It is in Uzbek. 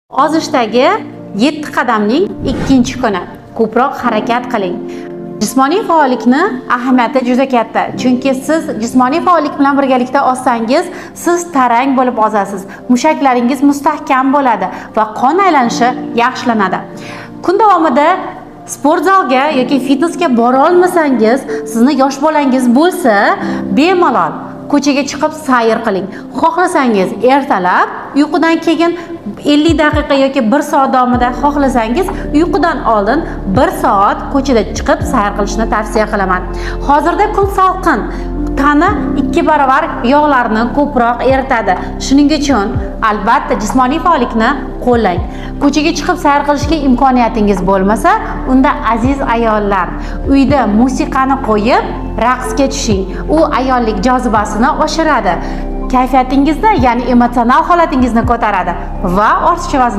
Ozishdagi 7 qadamning 2-kuni. Ko'proq harakat qiling. Jismoniy faollikni ahamiyati juda katta. Chunki siz jismoniy faollik bilan birgalikda ozsangiz, siz tarang bo'lib ozasiz. Mushaklaringiz mustahkam bo'ladi va qon aylanishi yaxshilanadi. Kun davomida sport zalga yoki fitnesga bora olmasangiz, sizni yosh bolangiz bo'lsa, bemalol ko'chaga chiqib sayr qiling. Xohlasangiz ertalab, uyqudan keyin 50 daqiqa yoki 1 soat davomida, xohlasangiz uyqudan oldin 1 soat ko'chada chiqib sayr qilishni tavsiya qilaman. Hozirda kun salqin, tana 2 barobar yog'larni ko'proq eritadi. Shuning uchun albatta jismoniy faollikni qo'llang. Ko'chaga chiqib sayr qilishga imkoniyatingiz bo'lmasa, unda aziz ayollar, uyda musiqani qo'yib raqsga tushing. U ayollik jozibasini oshiradi. Kayfiyatingizni, ya'ni emotsional holatingizni ko'taradi va ortiqcha vazn